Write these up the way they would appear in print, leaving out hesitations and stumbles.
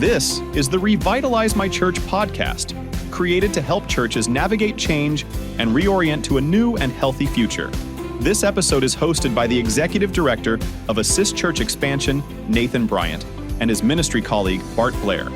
This is the Revitalize My Church podcast, created to help churches navigate change and reorient to a new and healthy future. This episode is hosted by the Executive Director of Assist Church Expansion, Nathan Bryant, and his ministry colleague, Bart Blair.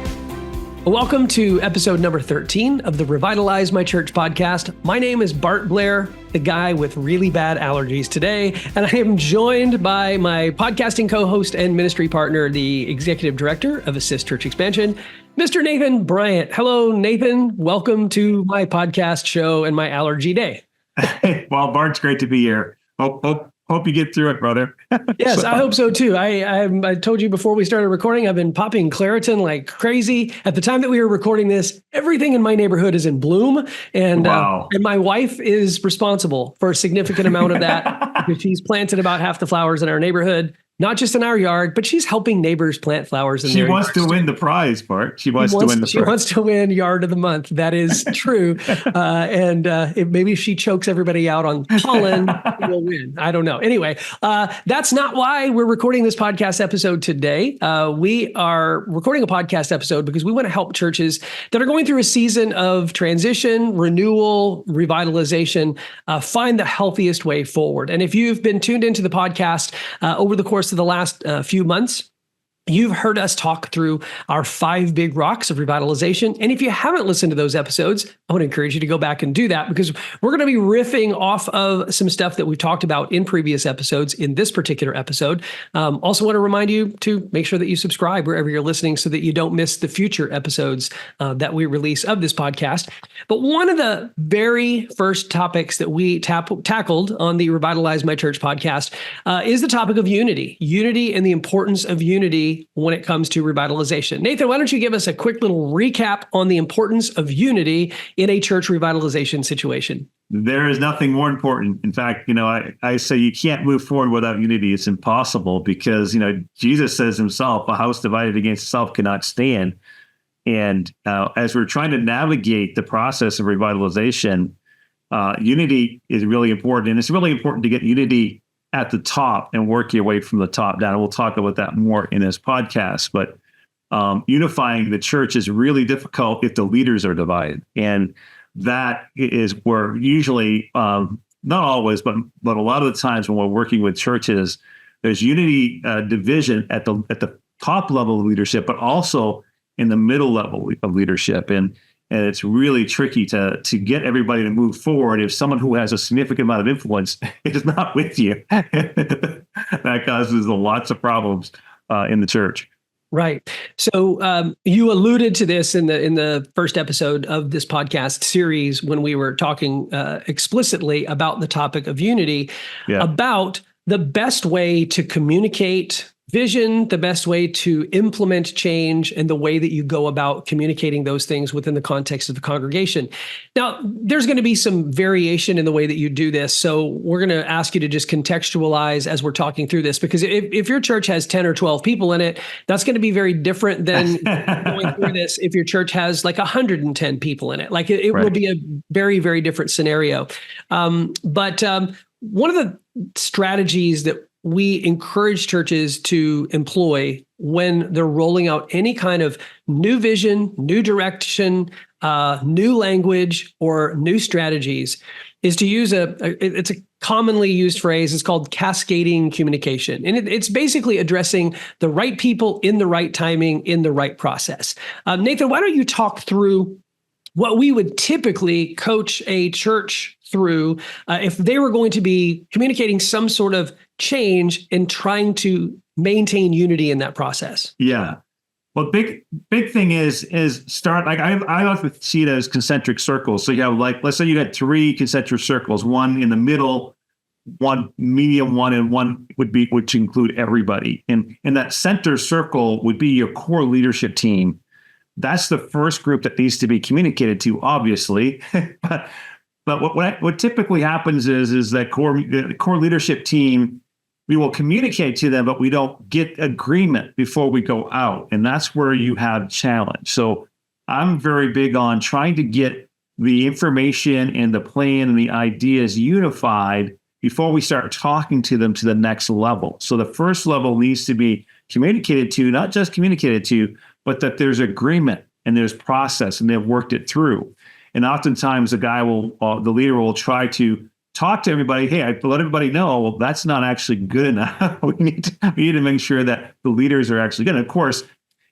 Welcome to episode number 13 of the Revitalize My Church podcast. My name is Bart Blair, the guy with really bad allergies today, and I am joined by my podcasting co-host and ministry partner, the Executive Director of Assist Church Expansion, Mr. Nathan Bryant. Hello, Nathan. Welcome to my podcast show and my allergy day. Well, Bart, it's great to be here. Hope you get through it, brother. Yes, I hope so too. I told you before we started recording, I've been popping Claritin like crazy. At the time that we were recording this, everything in my neighborhood is in bloom, and and my wife is responsible for a significant amount of that because she's planted about half the flowers in our neighborhood. Not just in our yard, but she's helping neighbors plant flowers in their yards. She wants to win the prize, Bart. She wants to win Yard of the Month. That is true. Maybe if she chokes everybody out on pollen, we'll win. I don't know. Anyway, that's not why we're recording this podcast episode today. We are recording a podcast episode because we want to help churches that are going through a season of transition, renewal, revitalization, find the healthiest way forward. And if you've been tuned into the podcast over the course of the last few months, you've heard us talk through our 5 big rocks of revitalization. And if you haven't listened to those episodes, I would encourage you to go back and do that because we're going to be riffing off of some stuff that we've talked about in previous episodes in this particular episode. Also want to remind you to make sure that you subscribe wherever you're listening so that you don't miss the future episodes that we release of this podcast. But one of the very first topics that we tackled on the Revitalize My Church podcast is the topic of unity and the importance of unity when it comes to revitalization. Nathan, why don't you give us a quick little recap on the importance of unity in a church revitalization situation? There is nothing more important. In fact, I say you can't move forward without unity. It's impossible because, Jesus says himself, a house divided against itself cannot stand. And as we're trying to navigate the process of revitalization, unity is really important. And it's really important to get unity at the top and work your way from the top down. And we'll talk about that more in this podcast. But unifying the church is really difficult if the leaders are divided. And that is where usually, not always, but a lot of the times when we're working with churches, there's unity division at the top level of leadership, but also in the middle level of leadership. And it's really tricky to get everybody to move forward if someone who has a significant amount of influence is not with you. That causes lots of problems in the church. Right. So you alluded to this in the first episode of this podcast series when we were talking explicitly about the topic of unity, about the best way to communicate vision, the best way to implement change, and the way that you go about communicating those things within the context of the congregation. Now, there's going to be some variation in the way that you do this. So we're going to ask you to just contextualize as we're talking through this, because if your church has 10 or 12 people in it, that's going to be very different than going through this if your church has like 110 people in it. Like it Right. will be a very, very different scenario. But one of the strategies that we encourage churches to employ when they're rolling out any kind of new vision, new direction, new language, or new strategies is to use it's a commonly used phrase. It's called cascading communication. And it's basically addressing the right people in the right timing, in the right process. Nathan, why don't you talk through what we would typically coach a church through if they were going to be communicating some sort of change and trying to maintain unity in that process? Yeah. Well, big thing is start, like I like to see it as concentric circles. So you have let's say you had 3 concentric circles, one in the middle, one medium one, and one which include everybody. And that center circle would be your core leadership team. That's the first group that needs to be communicated to, obviously. but what typically happens is that core leadership team, we will communicate to them, but we don't get agreement before we go out. And that's where you have challenge. So I'm very big on trying to get the information and the plan and the ideas unified before we start talking to them to the next level. So the first level needs to be communicated to, not just communicated to, but that there's agreement and there's process and they've worked it through. And oftentimes the leader will try to talk to everybody. Hey, I let everybody know, well, that's not actually good enough. we need to make sure that the leaders are actually good. And of course,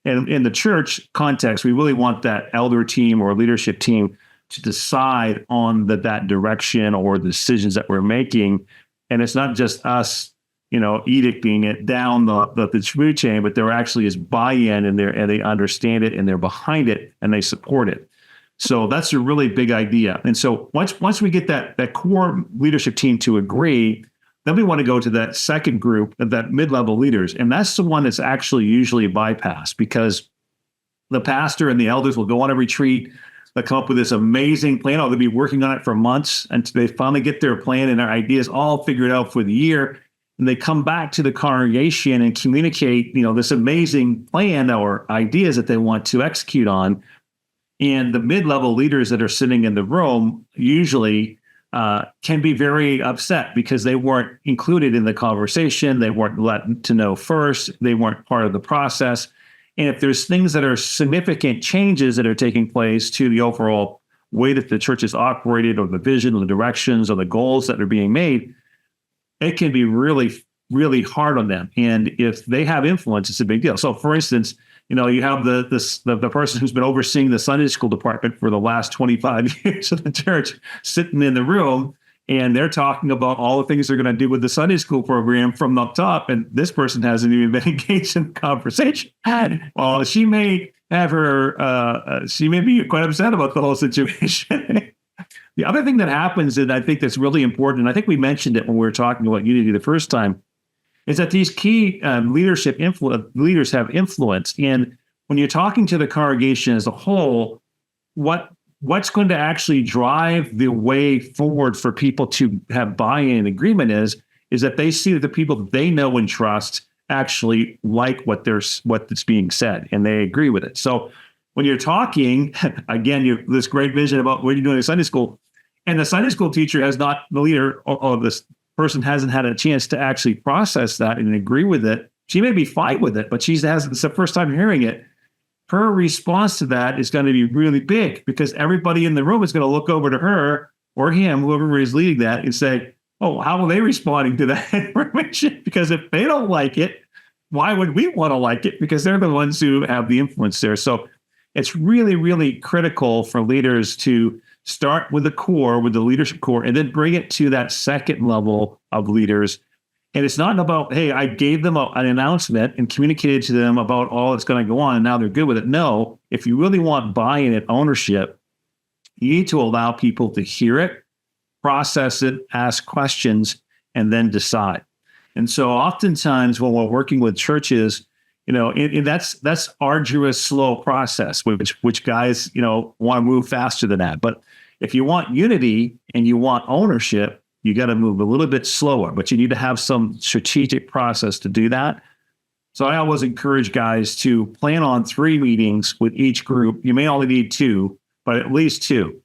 in the church context, we really want that elder team or leadership team to decide on that direction or the decisions that we're making. And it's not just us, edicting it down the food chain, but there actually is buy-in and they understand it and they're behind it and they support it. So that's a really big idea. And so once we get that core leadership team to agree, then we want to go to that second group of that mid-level leaders. And that's the one that's actually usually bypassed, because the pastor and the elders will go on a retreat. They'll come up with this amazing plan. They'll be working on it for months, and they finally get their plan and their ideas all figured out for the year. And they come back to the congregation and communicate, this amazing plan or ideas that they want to execute on. And the mid-level leaders that are sitting in the room usually can be very upset because they weren't included in the conversation. They weren't let to know first. They weren't part of the process. And if there's things that are significant changes that are taking place to the overall way that the church is operated, or the vision or the directions or the goals that are being made, it can be really, really hard on them. And if they have influence, it's a big deal. So for instance, you have the person who's been overseeing the Sunday school department for the last 25 years of the church sitting in the room, and they're talking about all the things they're going to do with the Sunday school program from up top. And this person hasn't even been engaged in the conversation. Well, she may be quite upset about the whole situation. The other thing that happens, and I think that's really important, and I think we mentioned it when we were talking about unity the first time, is that these key leaders have influence. And when you're talking to the congregation as a whole, what's going to actually drive the way forward for people to have buy-in and agreement is that they see that the people that they know and trust actually like what's being said, and they agree with it. So when you're talking, again, this great vision about what you're doing in Sunday school, and the Sunday school teacher has not, the leader or this person hasn't had a chance to actually process that and agree with it. She may be fine with it, but it's the first time hearing it. Her response to that is going to be really big, because everybody in the room is going to look over to her or him, whoever is leading that, and say, oh, how are they responding to that information? Because if they don't like it, why would we want to like it? Because they're the ones who have the influence there. So it's really, really critical for leaders to start with the leadership core, and then bring it to that second level of leaders. And it's not about, hey, I gave them an announcement and communicated to them about all that's going to go on, and now they're good with it. No, if you really want buy-in and ownership, you need to allow people to hear it, process it, ask questions, and then decide. And so oftentimes when we're working with churches, that's arduous, slow process, which guys, want to move faster than that. But if you want unity and you want ownership, you got to move a little bit slower, but you need to have some strategic process to do that. So I always encourage guys to plan on 3 meetings with each group. You may only need 2, but at least 2,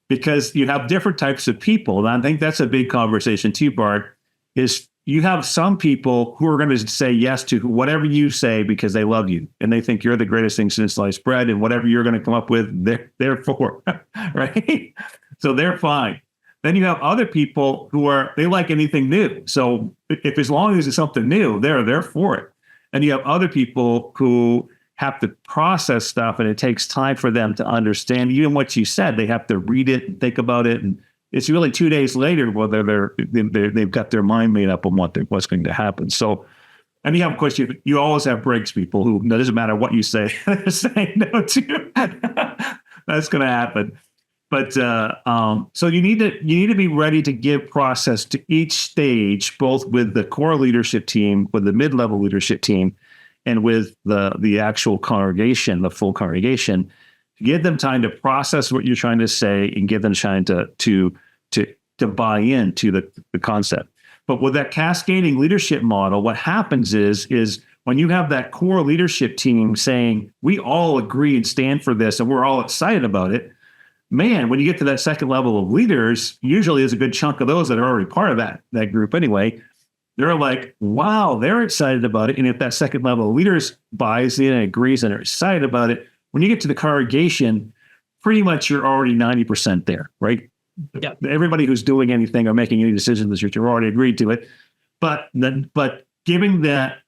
because you have different types of people. And I think that's a big conversation too, Bart, is you have some people who are going to say yes to whatever you say because they love you and they think you're the greatest thing since sliced bread, and whatever you're going to come up with, they're for, right? So they're fine. Then you have other people they like anything new. So if as long as it's something new, they're for it. And you have other people who have to process stuff, and it takes time for them to understand even what you said. They have to read it and think about it, and it's really 2 days later whether they've got their mind made up on what's going to happen. So, and you have, of course, you always have breaks people who, it doesn't matter what you say, they're saying no to. That's going to happen. But so you need to be ready to give process to each stage, both with the core leadership team, with the mid-level leadership team, and with the actual congregation, the full congregation. Give them time to process what you're trying to say, and give them time to buy into the concept. But with that cascading leadership model, what happens is when you have that core leadership team saying, we all agree and stand for this, and we're all excited about it, man, when you get to that second level of leaders, usually there's a good chunk of those that are already part of that group anyway. they're like, wow, they're excited about it. And if that second level of leaders buys in and agrees and are excited about it, when you get to the congregation, pretty much you're already 90% there, right? Yeah. Everybody who's doing anything or making any decisions in the church, you've already agreed to it. But giving that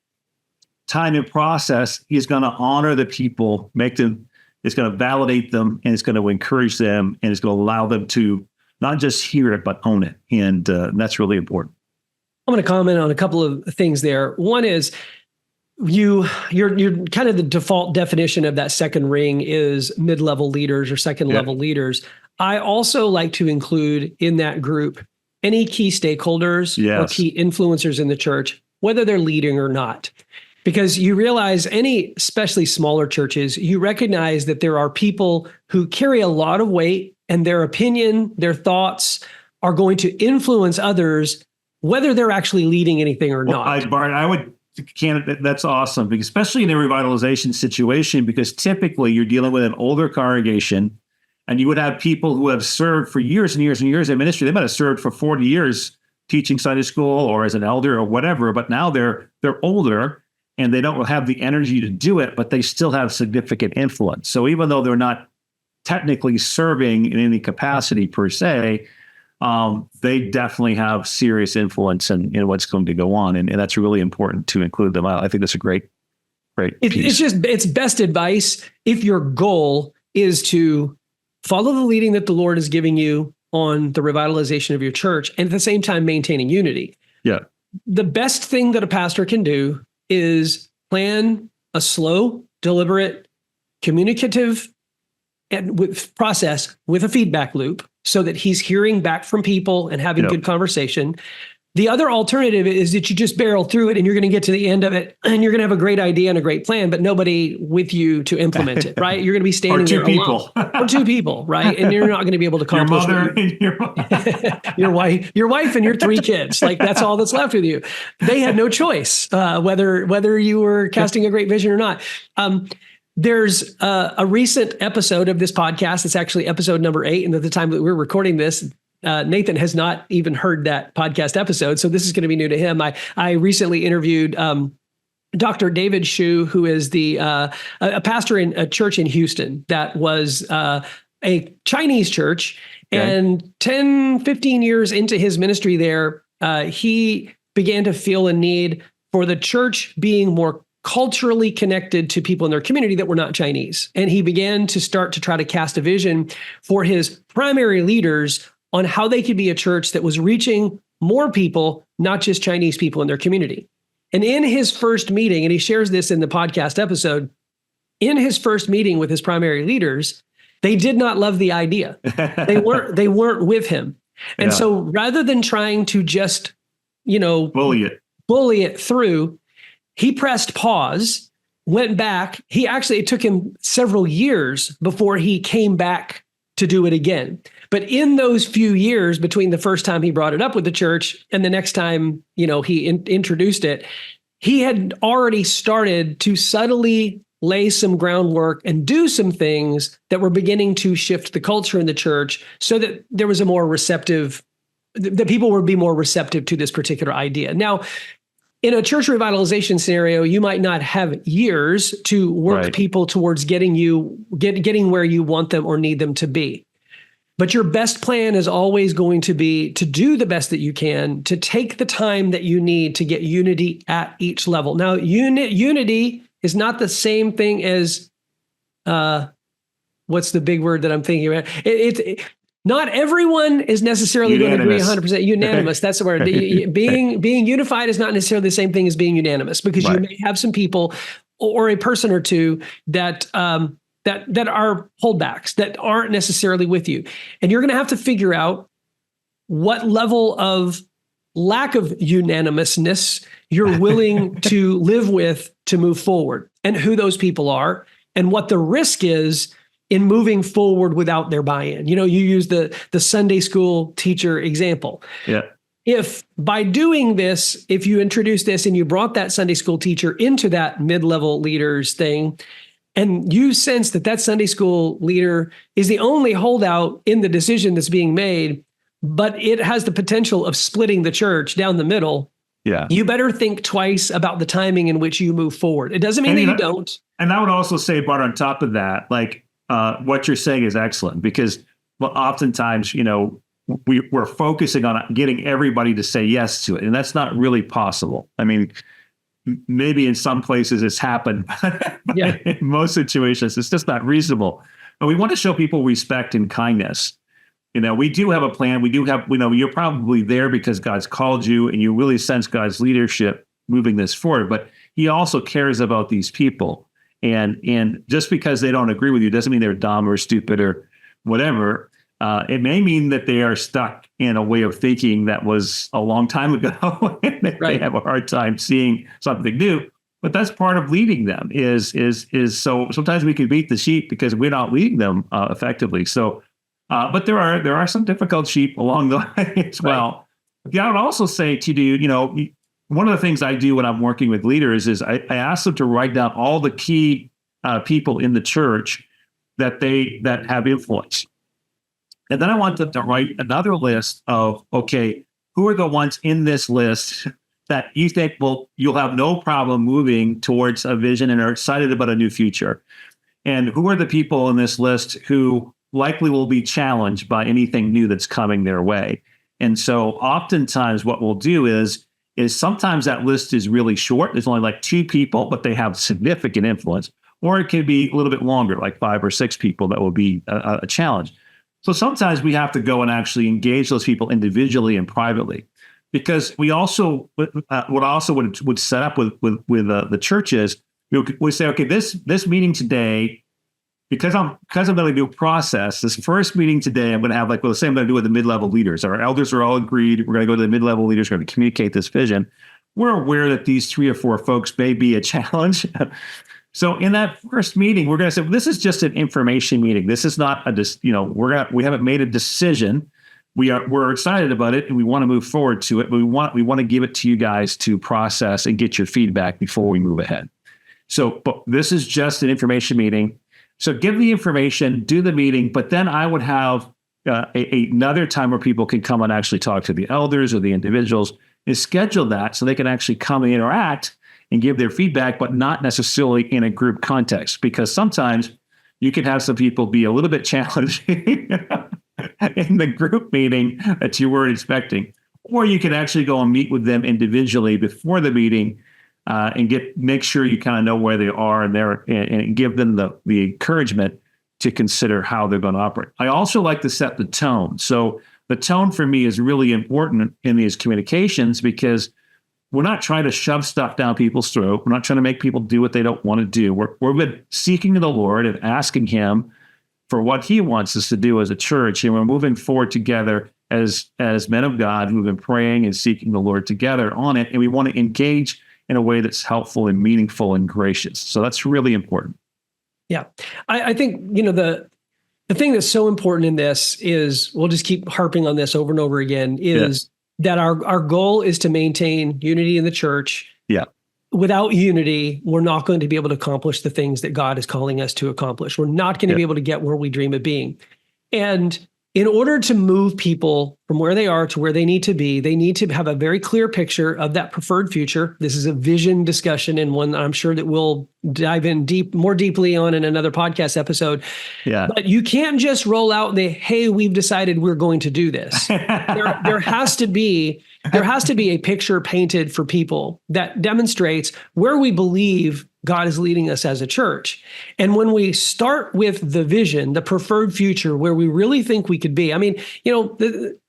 time and process is going to honor the people, it's going to validate them, and it's going to encourage them, and it's going to allow them to not just hear it, but own it. And that's really important. I'm going to comment on a couple of things there. One is you're kind of the default definition of that second ring is mid-level leaders or second level leaders. I also like to include in that group any key stakeholders or key influencers in the church, whether they're leading or not. Because you realize especially smaller churches, you recognize that there are people who carry a lot of weight, and their opinion, their thoughts are going to influence others, whether they're actually leading anything or not. Bart, that's awesome, because especially in a revitalization situation, because typically you're dealing with an older congregation, and you would have people who have served for years and years and years in ministry. They might have served for 40 years teaching Sunday school or as an elder or whatever, but now they're older and they don't have the energy to do it, but they still have significant influence. So even though they're not technically serving in any capacity per se, they definitely have serious influence in what's going to go on. And that's really important to include them. I think that's a great piece. It's best advice if your goal is to follow the leading that the Lord is giving you on the revitalization of your church, and at the same time maintaining unity. Yeah. The best thing that a pastor can do is plan a slow, deliberate, communicative process with a feedback loop so that he's hearing back from people and having good conversation. The other alternative is that you just barrel through it and you're going to get to the end of it and you're going to have a great idea and a great plan, but nobody with you to implement it, right? You're going to be standing there alone. Or two people, right? And you're not going to be able to accomplish your wife and your three kids. Like, that's all that's left with you. They had no choice whether you were casting a great vision or not. There's a recent episode of this podcast. It's actually episode number 8. And at the time that we're recording this, Nathan has not even heard that podcast episode. So this is going to be new to him. I recently interviewed Dr. David Shu, who is a pastor in a church in Houston that was a Chinese church. Okay. And 10, 15 years into his ministry there, he began to feel a need for the church being more culturally connected to people in their community that were not Chinese. And he began to start to try to cast a vision for his primary leaders on how they could be a church that was reaching more people, not just Chinese people in their community. And in his first meeting, and he shares this in the podcast episode, in his first meeting with his primary leaders, they did not love the idea. They weren't with him. And so rather than trying to just, bully it through, he pressed pause, went back. It took him several years before he came back to do it again. But in those few years between the first time he brought it up with the church and the next time, he introduced it, he had already started to subtly lay some groundwork and do some things that were beginning to shift the culture in the church so that there was that people would be more receptive to this particular idea. Now, in a church revitalization scenario, you might not have years to work people towards getting where you want them or need them to be. But your best plan is always going to be to do the best that you can, to take the time that you need to get unity at each level. Now, unity is not the same thing as, what's the big word that I'm thinking about? Not everyone is necessarily going to agree 100% unanimous. That's the word. Being unified is not necessarily the same thing as being unanimous, because you may have some people or a person or two that are holdbacks, that aren't necessarily with you. And you're going to have to figure out what level of lack of unanimousness you're willing to live with to move forward, and who those people are, and what the risk is in moving forward without their buy-in. You use the Sunday school teacher example. Yeah. If by doing this, if you introduce this and you brought that Sunday school teacher into that mid-level leaders thing, and you sense that Sunday school leader is the only holdout in the decision that's being made, but it has the potential of splitting the church down the middle, Yeah. you better think twice about the timing in which you move forward. It doesn't mean that you don't. And I would also say, Bart, on top of that, like what you're saying is excellent, because oftentimes, we're focusing on getting everybody to say yes to it. And that's not really possible. I mean, maybe in some places it's happened, but in most situations, it's just not reasonable. But we want to show people respect and kindness. We do have a plan. We do have, you're probably there because God's called you and you really sense God's leadership moving this forward, but he also cares about these people. And just because they don't agree with you doesn't mean they're dumb or stupid or whatever. It may mean that they are stuck in a way of thinking that was a long time ago and they have a hard time seeing something new. But that's part of leading them is so sometimes we can beat the sheep because we're not leading them effectively. So, but there are some difficult sheep along the way as well. Yeah, I would also say to you, one of the things I do when I'm working with leaders is I ask them to write down all the key people in the church that have influence. And then I want them to write another list of, okay, who are the ones in this list that you think you'll have no problem moving towards a vision and are excited about a new future? And who are the people in this list who likely will be challenged by anything new that's coming their way? And so oftentimes what we'll do is sometimes that list is really short. There's only like 2 people, but they have significant influence. Or it could be a little bit longer, like 5 or 6 people that will be a challenge. So sometimes we have to go and actually engage those people individually and privately, because we also would set up with the churches. We say, okay, this meeting today, because I'm going to do a process. This first meeting today, I'm going to have the same I'm going to do with the mid-level leaders. Our elders are all agreed. We're going to go to the mid-level leaders. We're going to communicate this vision. We're aware that these 3 or 4 folks may be a challenge. So in that first meeting, we're going to say, this is just an information meeting. This is not we haven't made a decision. We're excited about it and we want to move forward to it. But we want to give it to you guys to process and get your feedback before we move ahead. So, but this is just an information meeting. So give the information, do the meeting, but then I would have another time where people can come and actually talk to the elders or the individuals and schedule that so they can actually come and interact and give their feedback, but not necessarily in a group context, because sometimes you can have some people be a little bit challenging in the group meeting that you weren't expecting, or you can actually go and meet with them individually before the meeting and make sure you kind of know where they are and give them the encouragement to consider how they're going to operate. I also like to set the tone. So the tone for me is really important in these communications, because we're not trying to shove stuff down people's throat. We're not trying to make people do what they don't want to do. We're seeking the Lord and asking him for what he wants us to do as a church. And we're moving forward together as men of God who've been praying and seeking the Lord together on it. And we want to engage in a way that's helpful and meaningful and gracious. So that's really important. Yeah. I think, the thing that's so important in this is, we'll just keep harping on this over and over again, is that our goal is to maintain unity in the church. Yeah. Without unity, we're not going to be able to accomplish the things that God is calling us to accomplish. We're not going to be able to get where we dream of being. And in order to move people from where they are to where they need to be, they need to have a very clear picture of that preferred future. This is a vision discussion, and one I'm sure that we'll dive in more deeply on in another podcast episode. Yeah. But you can't just roll out hey, we've decided we're going to do this. There has to be a picture painted for people that demonstrates where we believe God is leading us as a church. And when we start with the vision, the preferred future, where we really think we could be, I mean, in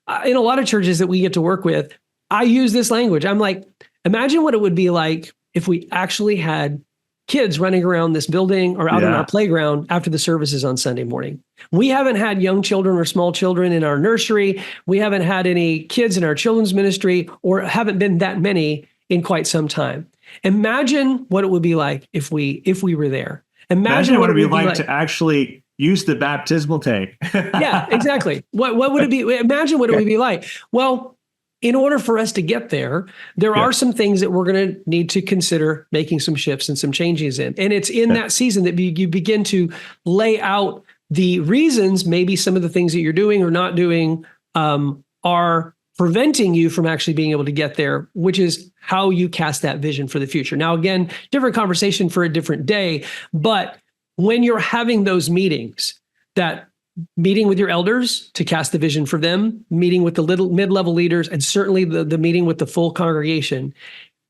a lot of churches that we get to work with, I use this language. I'm like, imagine what it would be like if we actually had kids running around this building or out on our playground after the services on Sunday morning. We haven't had young children or small children in our nursery. We haven't had any kids in our children's ministry, or haven't been that many in quite some time. Imagine what it would be like if we were there. Imagine what it would be like to actually use the baptismal tank. Yeah, exactly. What would it be? Imagine what it would be like. Well, in order for us to get there, there are some things that we're going to need to consider making some shifts and some changes in. And it's in that season that you begin to lay out the reasons maybe some of the things that you're doing or not doing are preventing you from actually being able to get there, which is how you cast that vision for the future. Now, again, different conversation for a different day, but when you're having those meetings, that meeting with your elders to cast the vision for them, meeting with the mid-level leaders, and certainly the meeting with the full congregation,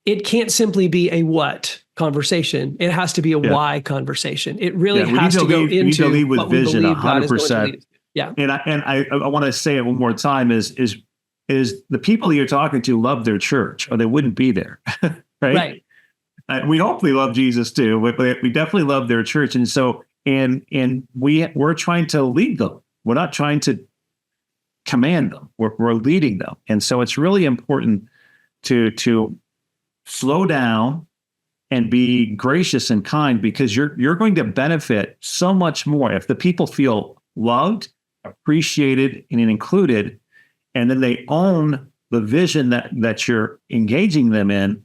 it can't simply be a what conversation. It has to be a why conversation. It really has to go into we need to lead with what we vision, believe God is going to 100%. lead us to. Yeah. And I want to say it one more time is the people you're talking to love their church or they wouldn't be there. Right. We hopefully love Jesus too, but we definitely love their church. And so, and we're trying to lead them. We're not trying to command them. We're leading them. And so it's really important to slow down and be gracious and kind, because you're going to benefit so much more if the people feel loved, appreciated, and included, and then they own the vision that you're engaging them in.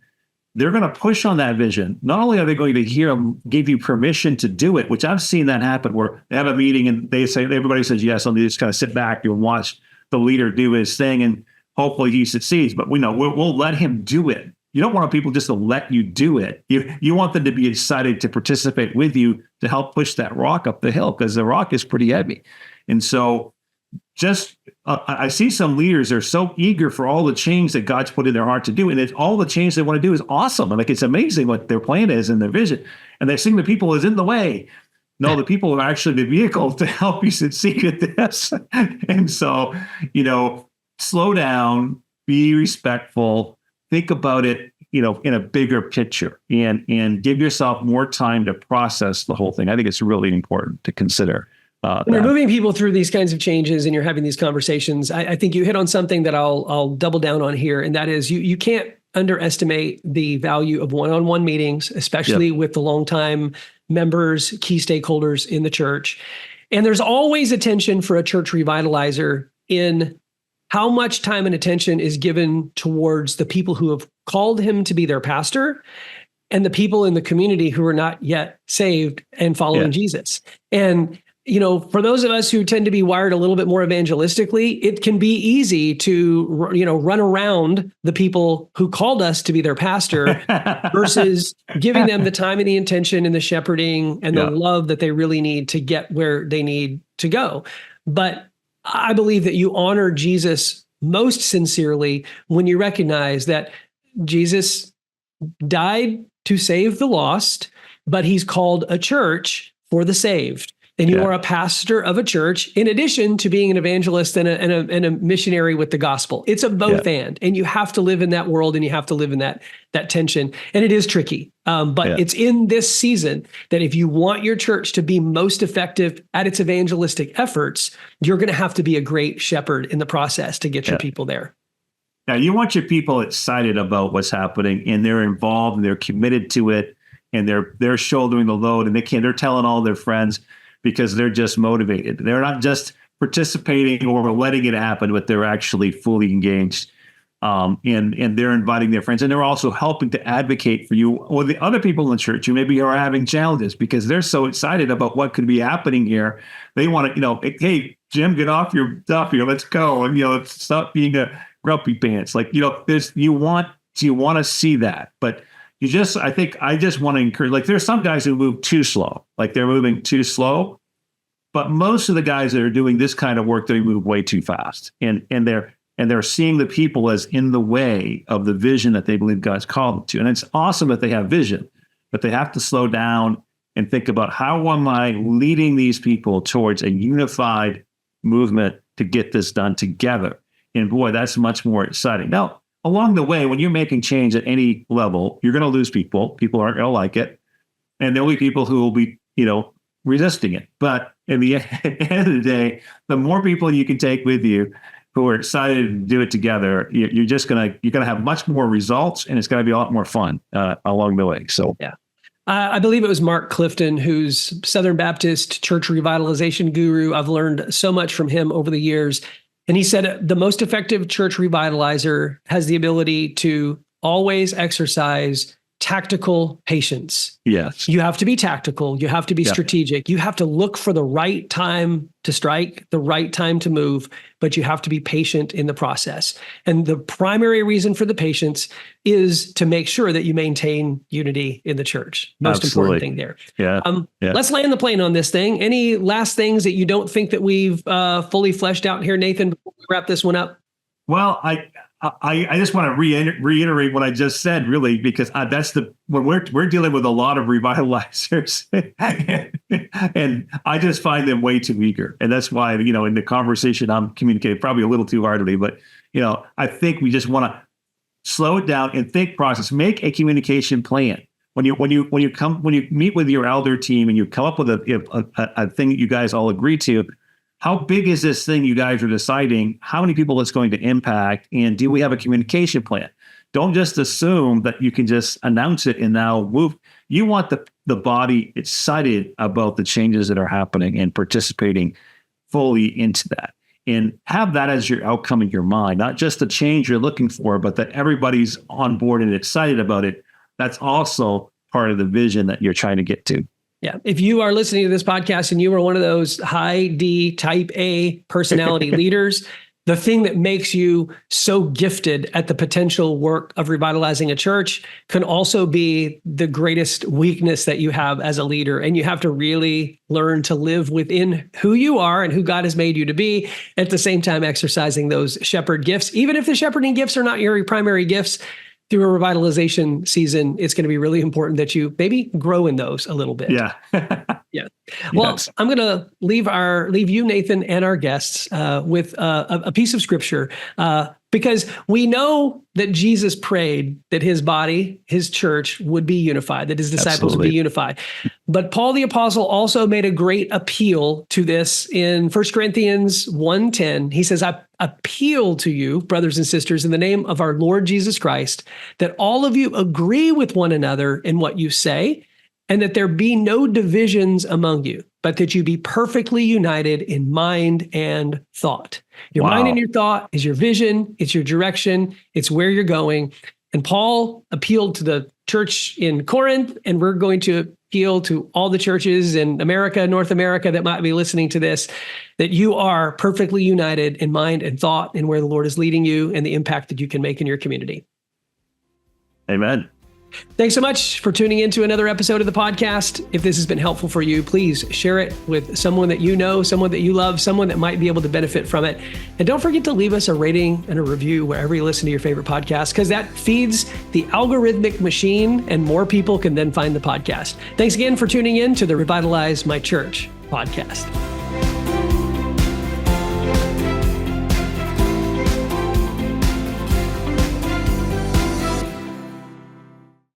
They're going to push on that vision. Not only are they going to give you permission to do it, which I've seen that happen, where they have a meeting and everybody says yes, and they just kind of sit back and watch the leader do his thing, and hopefully he succeeds. But we'll let him do it. You don't want people just to let you do it. You want them to be excited to participate with you to help push that rock up the hill, because the rock is pretty heavy. And so I see some leaders are so eager for all the change that God's put in their heart to do. And all the change they want to do is awesome. Like, it's amazing what their plan is and their vision. And they think the people is in the way. No, the people are actually the vehicle to help you succeed at this. And so, slow down, be respectful, think about it, in a bigger picture, and give yourself more time to process the whole thing. I think it's really important to consider. When you're moving people through these kinds of changes and you're having these conversations, I think you hit on something that I'll double down on here, and that is you can't underestimate the value of one-on-one meetings, especially with the longtime members, key stakeholders in the church. And there's always attention for a church revitalizer in how much time and attention is given towards the people who have called him to be their pastor and the people in the community who are not yet saved and following Jesus. And for those of us who tend to be wired a little bit more evangelistically, it can be easy to, run around the people who called us to be their pastor versus giving them the time and the intention and the shepherding and the love that they really need to get where they need to go. But I believe that you honor Jesus most sincerely when you recognize that Jesus died to save the lost, but he's called a church for the saved. And you are a pastor of a church, in addition to being an evangelist and a missionary with the gospel. It's a both and you have to live in that world, and you have to live in that tension. And it is tricky, but it's in this season that if you want your church to be most effective at its evangelistic efforts, you're going to have to be a great shepherd in the process to get your people there. Now, you want your people excited about what's happening, and they're involved, and they're committed to it, and they're shouldering the load, and they're telling all their friends, because they're just motivated. They're not just participating or letting it happen, but they're actually fully engaged. And they're inviting their friends, and they're also helping to advocate for you or the other people in the church who maybe are having challenges, because they're so excited about what could be happening here. They want to, hey, Jim, get off your stuff here. Let's go. And, stop being a grumpy pants. Like, you want to see that, but I think I just want to encourage, like, there's some guys who move too slow, like they're moving too slow, but most of the guys that are doing this kind of work, they move way too fast. And they're seeing the people as in the way of the vision that they believe God's called them to. And it's awesome that they have vision, but they have to slow down and think about, how am I leading these people towards a unified movement to get this done together? And boy, that's much more exciting. Now, along the way, when you're making change at any level, you're going to lose people. People aren't going to like it. And there'll be people who will be, resisting it. But in the end of the day, the more people you can take with you who are excited to do it together, you're going to have much more results, and it's going to be a lot more fun along the way. So, I believe it was Mark Clifton, who's Southern Baptist church revitalization guru. I've learned so much from him over the years. And he said the most effective church revitalizer has the ability to always exercise tactical patience. Yes. You have to be tactical. You have to be strategic. You have to look for the right time to strike, the right time to move, but you have to be patient in the process. And the primary reason for the patience is to make sure that you maintain unity in the church. Most important thing there. Let's land the plane on this thing. Any last things that you don't think that we've fully fleshed out here, Nathan, before we wrap this one up? Well, I just want to reiterate what I just said, really, because when we're dealing with a lot of revitalizers, and I just find them way too eager, and that's why in the conversation I'm communicating probably a little too heartily, but I think we just want to slow it down and think process, make a communication plan. When you meet with your elder team and you come up with a thing that you guys all agree to. How big is this thing you guys are deciding? How many people it's going to impact? And do we have a communication plan? Don't just assume that you can just announce it and now move. You want the body excited about the changes that are happening and participating fully into that. And have that as your outcome in your mind, not just the change you're looking for, but that everybody's on board and excited about it. That's also part of the vision that you're trying to get to. Yeah. If you are listening to this podcast and you are one of those high D type A personality leaders, the thing that makes you so gifted at the potential work of revitalizing a church can also be the greatest weakness that you have as a leader. And you have to really learn to live within who you are and who God has made you to be, at the same time exercising those shepherd gifts. Even if the shepherding gifts are not your primary gifts, through a revitalization season, it's going to be really important that you maybe grow in those a little bit. Yeah. Yeah. Well, Yes. I'm going to leave you, Nathan, and our guests with a piece of scripture because we know that Jesus prayed that his body, his church would be unified, that his disciples would be unified. But Paul the Apostle also made a great appeal to this in 1 Corinthians 1:10. He says, I appeal to you, brothers and sisters, in the name of our Lord Jesus Christ, that all of you agree with one another in what you say, and that there be no divisions among you, but that you be perfectly united in mind and thought. Your mind and your thought is your vision, it's your direction, it's where you're going. And Paul appealed to the church in Corinth, and we're going to appeal to all the churches in America, North America that might be listening to this, that you are perfectly united in mind and thought in where the Lord is leading you and the impact that you can make in your community. Amen. Thanks so much for tuning in to another episode of the podcast. If this has been helpful for you, please share it with someone that you know, someone that you love, someone that might be able to benefit from it. And don't forget to leave us a rating and a review wherever you listen to your favorite podcast, because that feeds the algorithmic machine and more people can then find the podcast. Thanks again for tuning in to the Revitalize My Church podcast.